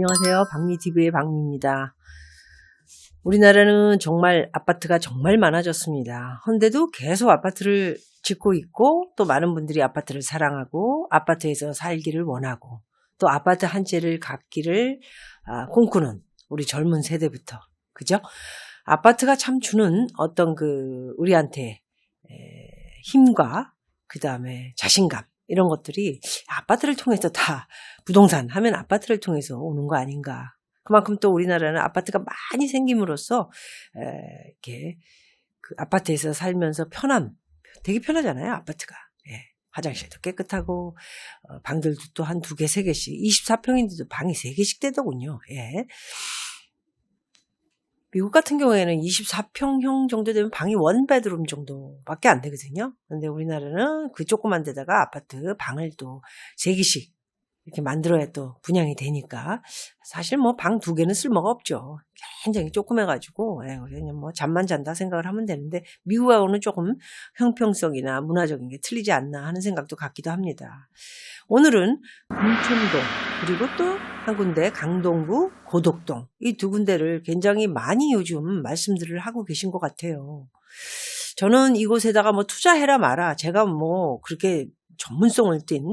안녕하세요. 박미TV의 박미입니다. 우리나라는 정말 아파트가 정말 많아졌습니다. 그런데도 계속 아파트를 짓고 있고 또 많은 분들이 아파트를 사랑하고 아파트에서 살기를 원하고 또 아파트 한 채를 갖기를 꿈꾸는 우리 젊은 세대부터, 그죠? 아파트가 참 주는 어떤 우리한테 힘과 그 다음에 자신감, 이런 것들이 아파트를 통해서 다 부동산 하면 아파트를 통해서 오는 거 아닌가. 그만큼 또 우리나라는 아파트가 많이 생김으로써 이렇게 그 아파트에서 살면서 되게 편하잖아요, 아파트가. 예. 화장실도 깨끗하고 방들도 또 한 2개, 3개씩, 24평인데도 방이 3개씩 되더군요. 예. 미국 같은 경우에는 24평형 정도 되면 방이 1베드룸 정도밖에 안 되거든요. 근데 우리나라는 그 조그만 데다가 아파트 방을 또 3개씩 이렇게 만들어야 또 분양이 되니까 사실 뭐 방 2개는 쓸모가 없죠. 굉장히 조그매가지고 그냥 뭐 잠만 잔다 생각을 하면 되는데 미국하고는 조금 형평성이나 문화적인 게 틀리지 않나 하는 생각도 갖기도 합니다. 오늘은 금천동 그리고 또 한 군데 강동구 고덕동, 이 2군데를 굉장히 많이 요즘 말씀들을 하고 계신 것 같아요. 저는 이곳에다가 뭐 투자해라 마라, 제가 뭐 그렇게 전문성을 띈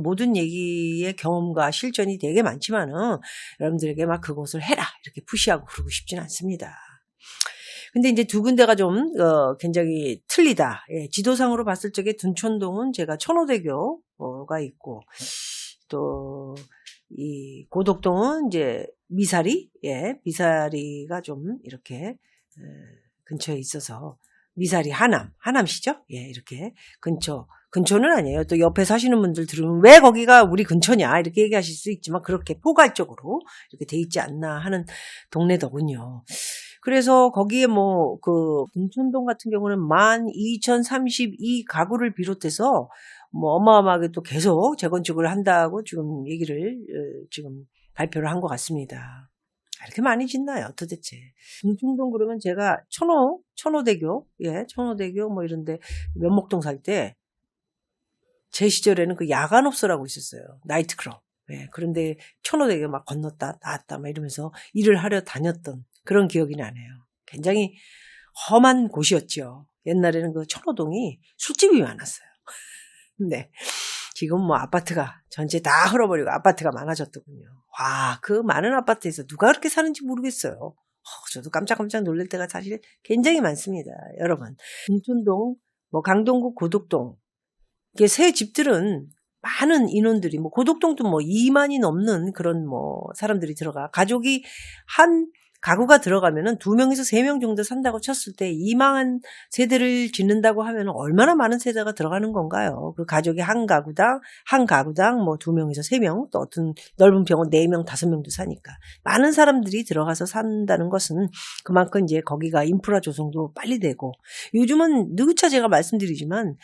모든 얘기의 경험과 실전이 되게 많지만은 여러분들에게 막 그곳을 해라 이렇게 푸시하고 그러고 싶진 않습니다. 근데 이제 2군데가 좀 굉장히 틀리다. 예, 지도상으로 봤을 적에 둔촌동은 제가 천호대교가 있고 또 이 고덕동은 이제 미사리가 좀 이렇게 근처에 있어서 미사리 하남시죠? 예, 이렇게 근처는 아니에요. 또 옆에 사시는 분들 들으면 왜 거기가 우리 근처냐 이렇게 얘기하실 수 있지만 그렇게 포괄적으로 이렇게 돼 있지 않나 하는 동네더군요. 그래서 거기에 둔촌동 같은 경우는 12,032 가구를 비롯해서 어마어마하게 또 계속 재건축을 한다고 지금 지금 발표를 한 것 같습니다. 이렇게 많이 짓나요, 도대체? 둔촌동 그러면 제가 천호대교 뭐 이런데 면목동 살 때 제 시절에는 그 야간업소라고 있었어요. 나이트클럽. 예, 그런데 천호대교 막 건넜다 나왔다 막 이러면서 일을 하려 다녔던 그런 기억이 나네요. 굉장히 험한 곳이었죠. 옛날에는 그 천호동이 술집이 많았어요. 네. 지금 아파트가 전체 다 헐어버리고 아파트가 많아졌더군요. 와, 그 많은 아파트에서 누가 그렇게 사는지 모르겠어요. 저도 깜짝깜짝 놀랄 때가 사실 굉장히 많습니다. 여러분. 둔촌동, 강동구, 고덕동. 이게 새 집들은 많은 인원들이, 고덕동도 2만이 넘는 그런 사람들이 가족이 한 가구가 들어가면은 2명에서 3명 정도 산다고 쳤을 때 2만 세대를 짓는다고 하면 얼마나 많은 세대가 들어가는 건가요? 그 가족이 한 가구당 2명에서 3명, 또 어떤 넓은 병원 4명, 5명도 사니까. 많은 사람들이 들어가서 산다는 것은 그만큼 이제 거기가 인프라 조성도 빨리 되고, 요즘은 누차 제가 말씀드리지만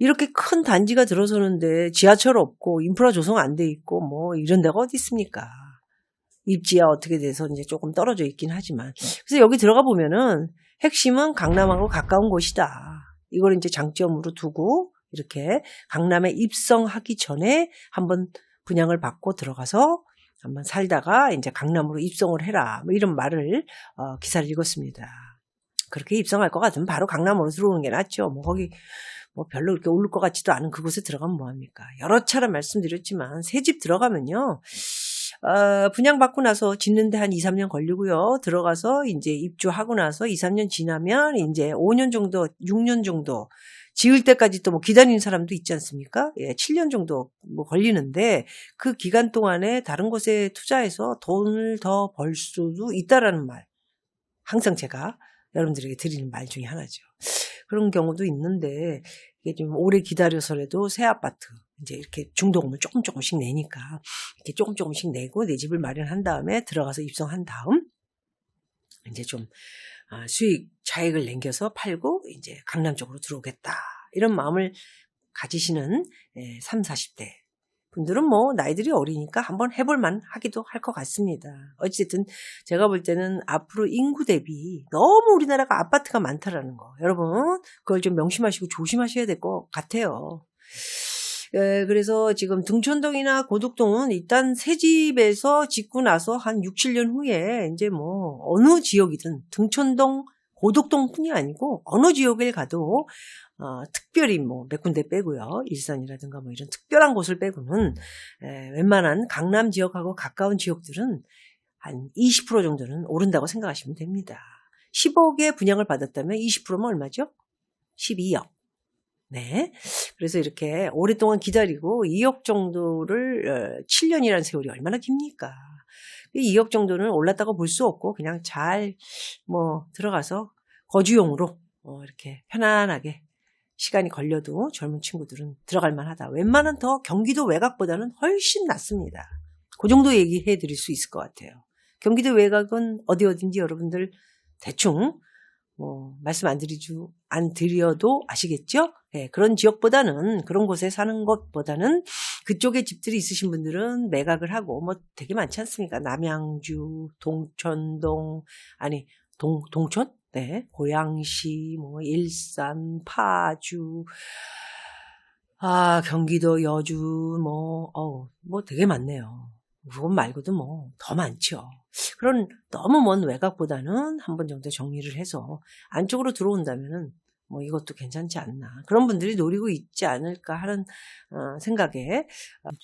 이렇게 큰 단지가 들어서는데 지하철 없고 인프라 조성 안 돼 있고 이런 데가 어디 있습니까? 입지야 어떻게 돼서 이제 조금 떨어져 있긴 하지만. 그래서 여기 들어가 보면은 핵심은 강남하고 가까운 곳이다. 이걸 이제 장점으로 두고 이렇게 강남에 입성하기 전에 한번 분양을 받고 들어가서 한번 살다가 이제 강남으로 입성을 해라. 이런 말을 기사를 읽었습니다. 그렇게 입성할 것 같으면 바로 강남으로 들어오는 게 낫죠. 거기 별로 그렇게 오를 것 같지도 않은 그곳에 들어가면 뭐합니까? 여러 차례 말씀드렸지만 새 집 들어가면요. 분양받고 나서 짓는데 한 2, 3년 걸리고요. 들어가서 이제 입주하고 나서 2, 3년 지나면 이제 5년 정도, 6년 정도 지을 때까지 또 기다리는 사람도 있지 않습니까? 예, 7년 정도 걸리는데 그 기간 동안에 다른 곳에 투자해서 돈을 더 벌 수도 있다라는 말. 항상 제가 여러분들에게 드리는 말 중에 하나죠. 그런 경우도 있는데 이게 좀 오래 기다려서라도 새 아파트 이제 이렇게 중도금을 조금씩 내니까 이렇게 조금씩 내고 내 집을 마련한 다음에 들어가서 입성한 다음 이제 좀 수익 차익을 남겨서 팔고 이제 강남 쪽으로 들어오겠다 이런 마음을 가지시는 30, 40대 분들은 나이들이 어리니까 한번 해볼만 하기도 할 것 같습니다. 어쨌든 제가 볼 때는 앞으로 인구 대비 너무 우리나라가 아파트가 많다라는 거, 여러분 그걸 좀 명심하시고 조심하셔야 될 것 같아요. 그래서 지금 등촌동이나 고덕동은 일단 새 집에서 짓고 나서 한 6, 7년 후에 이제 뭐 어느 지역이든 등촌동, 고덕동뿐이 아니고 어느 지역에 가도 특별히 뭐 몇 군데 빼고요. 일산이라든가 뭐 이런 특별한 곳을 빼고는 웬만한 강남 지역하고 가까운 지역들은 한 20% 정도는 오른다고 생각하시면 됩니다. 10억에 분양을 받았다면 20%면 얼마죠? 12억. 네. 그래서 이렇게 오랫동안 기다리고 2억 정도를 7년이라는 세월이 얼마나 깁니까? 2억 정도는 올랐다고 볼 수 없고 그냥 잘 뭐 들어가서 거주용으로 이렇게 편안하게 시간이 걸려도 젊은 친구들은 들어갈 만하다. 웬만한 더 경기도 외곽보다는 훨씬 낫습니다. 그 정도 얘기해 드릴 수 있을 것 같아요. 경기도 외곽은 어디인지 여러분들 대충 말씀 안 드려도 아시겠죠? 네, 그런 지역보다는, 그런 곳에 사는 것보다는 그쪽에 집들이 있으신 분들은 매각을 하고 뭐 되게 많지 않습니까? 남양주, 동천동, 동촌? 네, 고양시, 뭐 일산, 파주, 경기도, 여주, 뭐 되게 많네요. 그것 말고도 뭐 더 많죠. 그런 너무 먼 외곽보다는 한 번 정도 정리를 해서 안쪽으로 들어온다면은 뭐 이것도 괜찮지 않나. 그런 분들이 노리고 있지 않을까 하는 생각에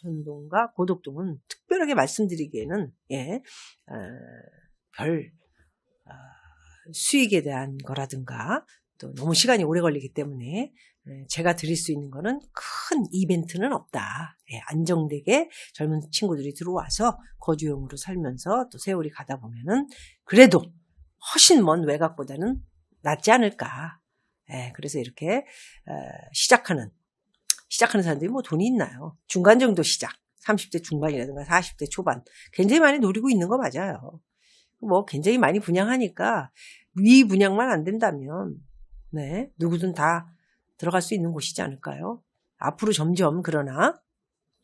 천동과 고덕동은 특별하게 말씀드리기에는 별 수익에 대한 거라든가 또 너무 시간이 오래 걸리기 때문에 제가 드릴 수 있는 거는 큰 이벤트는 없다. 안정되게 젊은 친구들이 들어와서 거주용으로 살면서 또 세월이 가다 보면은 그래도 훨씬 먼 외곽보다는 낫지 않을까. 그래서 이렇게 시작하는 사람들이 뭐 돈이 있나요? 중간 정도 시작. 30대 중반이라든가 40대 초반. 굉장히 많이 노리고 있는 거 맞아요. 뭐 굉장히 많이 분양하니까 미분양만 안 된다면 누구든 다 들어갈 수 있는 곳이지 않을까요? 앞으로 점점 그러나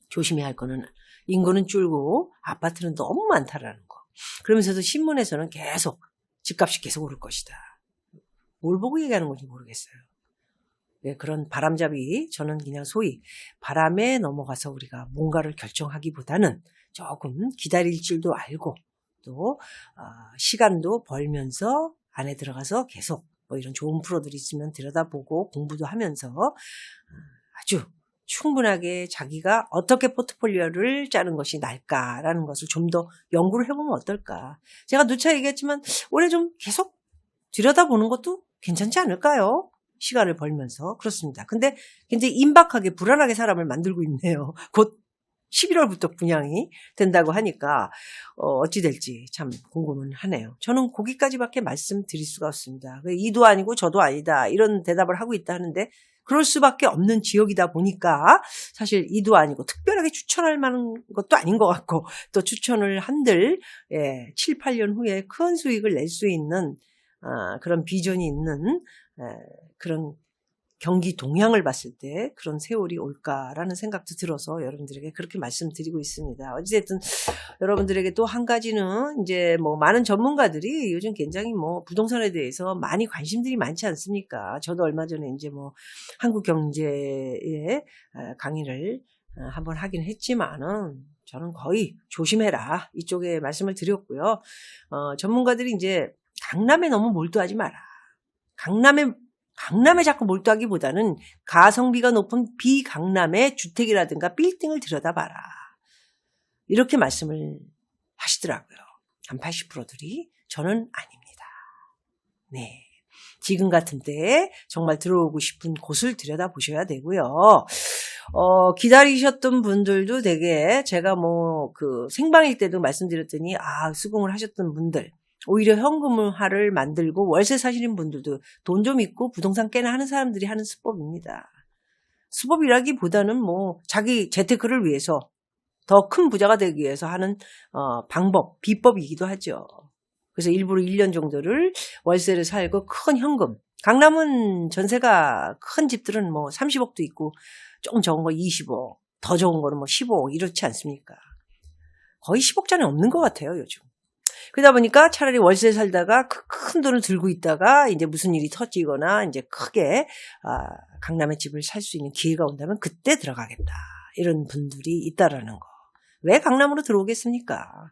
조심해야 할 거는 인구는 줄고 아파트는 너무 많다라는 거. 그러면서도 신문에서는 계속 집값이 계속 오를 것이다. 뭘 보고 얘기하는 건지 모르겠어요. 그런 바람잡이, 저는 그냥 소위 바람에 넘어가서 우리가 뭔가를 결정하기보다는 조금 기다릴 줄도 알고 또 시간도 벌면서 안에 들어가서 계속 뭐 이런 좋은 프로들이 있으면 들여다보고 공부도 하면서 아주 충분하게 자기가 어떻게 포트폴리오를 짜는 것이 나을까라는 것을 좀 더 연구를 해보면 어떨까. 제가 누차 얘기했지만 올해 좀 계속 들여다보는 것도 괜찮지 않을까요? 시간을 벌면서. 그렇습니다. 근데 굉장히 임박하게 불안하게 사람을 만들고 있네요. 곧 11월부터 분양이 된다고 하니까 어찌 될지 참 궁금은 하네요. 저는 거기까지밖에 말씀드릴 수가 없습니다. 이도 아니고 저도 아니다 이런 대답을 하고 있다 하는데 그럴 수밖에 없는 지역이다 보니까 사실 이도 아니고 특별하게 추천할 만한 것도 아닌 것 같고 또 추천을 한들 7, 8년 후에 큰 수익을 낼 수 있는 그런 비전이 있는 그런 경기 동향을 봤을 때 그런 세월이 올까라는 생각도 들어서 여러분들에게 그렇게 말씀드리고 있습니다. 어찌됐든 여러분들에게 또 한 가지는 이제 뭐 많은 전문가들이 요즘 굉장히 뭐 부동산에 대해서 많이 관심들이 많지 않습니까? 저도 얼마 전에 이제 뭐 한국경제의 강의를 한번 하긴 했지만은 저는 거의 조심해라 이쪽에 말씀을 드렸고요. 전문가들이 이제 강남에 너무 몰두하지 마라. 강남에 자꾸 몰두하기보다는 가성비가 높은 비강남의 주택이라든가 빌딩을 들여다봐라. 이렇게 말씀을 하시더라고요. 한 80%들이. 저는 아닙니다. 네. 지금 같은 때에 정말 들어오고 싶은 곳을 들여다보셔야 되고요. 기다리셨던 분들도 되게 제가 뭐 생방일 때도 말씀드렸더니 수긍을 하셨던 분들 오히려 현금화를 만들고 월세 사시는 분들도 돈 좀 있고 부동산 깨나 하는 사람들이 하는 수법입니다. 수법이라기보다는 뭐 자기 재테크를 위해서 더 큰 부자가 되기 위해서 하는 방법, 비법이기도 하죠. 그래서 일부러 1년 정도를 월세를 살고 큰 현금. 강남은 전세가 큰 집들은 뭐 30억도 있고 조금 적은 거 20억, 더 적은 거는 뭐 15억 이렇지 않습니까? 거의 10억짜리 없는 것 같아요, 요즘. 그러다 보니까 차라리 월세 살다가 큰 돈을 들고 있다가 이제 무슨 일이 터지거나 이제 크게 강남에 집을 살 수 있는 기회가 온다면 그때 들어가겠다. 이런 분들이 있다라는 거. 왜 강남으로 들어오겠습니까?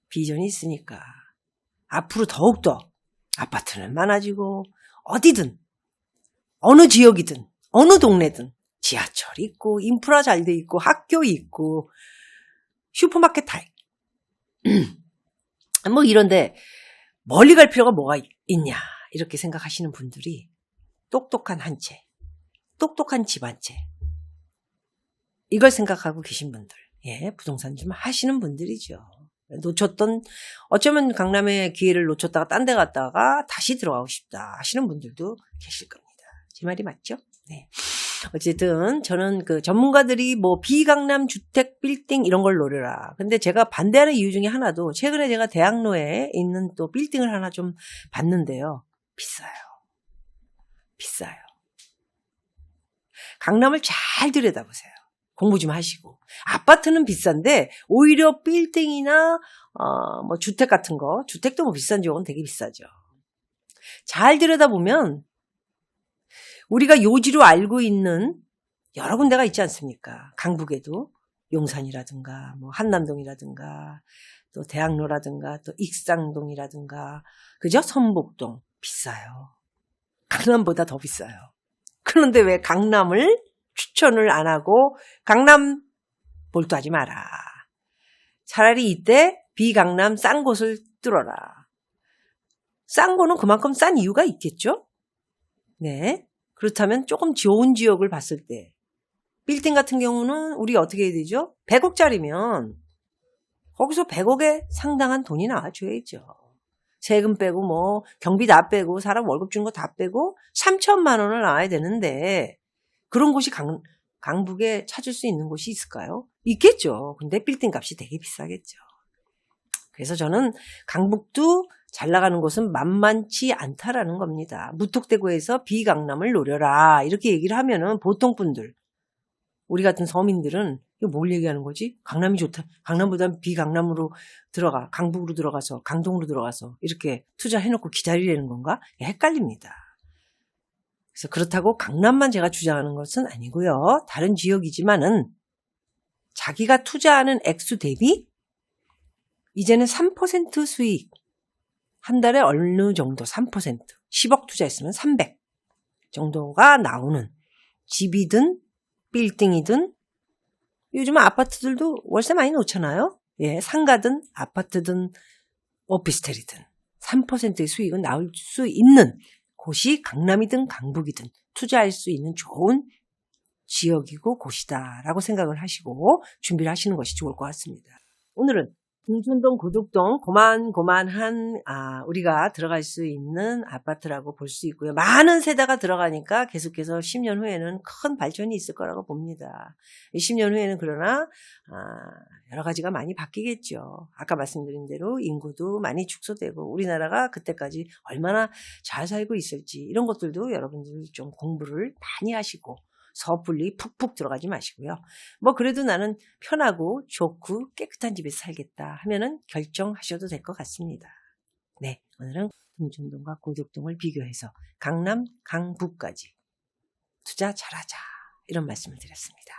비전이 있으니까. 앞으로 더욱더 아파트는 많아지고 어디든 어느 지역이든 어느 동네든 지하철 있고 인프라 잘 돼 있고 학교 있고 슈퍼마켓 다 뭐 이런데 멀리 갈 필요가 뭐가 있냐 이렇게 생각하시는 분들이 똑똑한 한 채, 똑똑한 집 한 채 이걸 생각하고 계신 분들, 예, 부동산 좀 하시는 분들이죠. 놓쳤던 어쩌면 강남의 기회를 놓쳤다가 딴 데 갔다가 다시 들어가고 싶다 하시는 분들도 계실 겁니다. 제 말이 맞죠? 네. 어쨌든 저는 그 전문가들이 뭐 비강남 주택 빌딩 이런 걸 노려라. 근데 제가 반대하는 이유 중에 하나도 최근에 제가 대학로에 있는 또 빌딩을 하나 좀 봤는데요. 비싸요. 비싸요. 강남을 잘 들여다보세요. 공부 좀 하시고. 아파트는 비싼데 오히려 빌딩이나 뭐 주택 같은 거, 주택도 뭐 비싼 지역은 되게 비싸죠. 잘 들여다보면 우리가 요지로 알고 있는 여러 군데가 있지 않습니까? 강북에도 용산이라든가 뭐 한남동이라든가 또 대학로라든가 또 익산동이라든가 그죠? 선복동 비싸요. 강남보다 더 비싸요. 그런데 왜 강남을 추천을 안 하고 강남 몰두하지 마라. 차라리 이때 비강남 싼 곳을 뚫어라. 싼 거는 그만큼 싼 이유가 있겠죠? 네. 그렇다면 조금 좋은 지역을 봤을 때 빌딩 같은 경우는 우리 어떻게 해야 되죠? 100억짜리면 거기서 100억에 상당한 돈이 나와줘야죠. 세금 빼고 뭐 경비 다 빼고 사람 월급 주는 거 다 빼고 3천만 원을 나와야 되는데 그런 곳이 강북에 찾을 수 있는 곳이 있을까요? 있겠죠. 근데 빌딩 값이 되게 비싸겠죠. 그래서 저는 강북도 잘 나가는 곳은 만만치 않다라는 겁니다. 무턱대고해서 비강남을 노려라 이렇게 얘기를 하면은 보통 분들 우리 같은 서민들은 이거 뭘 얘기하는 거지? 강남이 좋다. 강남보다는 비강남으로 들어가. 강북으로 들어가서 강동으로 들어가서 이렇게 투자해놓고 기다리려는 건가? 헷갈립니다. 그래서 그렇다고 강남만 제가 주장하는 것은 아니고요. 다른 지역이지만은 자기가 투자하는 액수 대비 이제는 3% 수익 한 달에 어느 정도 3% 10억 투자했으면 300 정도가 나오는 집이든 빌딩이든 요즘은 아파트들도 월세 많이 놓잖아요. 예, 상가든 아파트든 오피스텔이든 3%의 수익은 나올 수 있는 곳이 강남이든 강북이든 투자할 수 있는 좋은 지역이고 곳이다라고 생각을 하시고 준비를 하시는 것이 좋을 것 같습니다. 오늘은 공촌동, 고덕동 고만고만한 우리가 들어갈 수 있는 아파트라고 볼 수 있고요. 많은 세대가 들어가니까 계속해서 10년 후에는 큰 발전이 있을 거라고 봅니다. 10년 후에는 그러나 여러 가지가 많이 바뀌겠죠. 아까 말씀드린 대로 인구도 많이 축소되고 우리나라가 그때까지 얼마나 잘 살고 있을지 이런 것들도 여러분들 좀 공부를 많이 하시고 섣불리 푹푹 들어가지 마시고요. 뭐 그래도 나는 편하고 좋고 깨끗한 집에서 살겠다 하면은 결정하셔도 될 것 같습니다. 네, 오늘은 공촌동과 고덕동을 비교해서 강남, 강북까지 투자 잘하자 이런 말씀을 드렸습니다.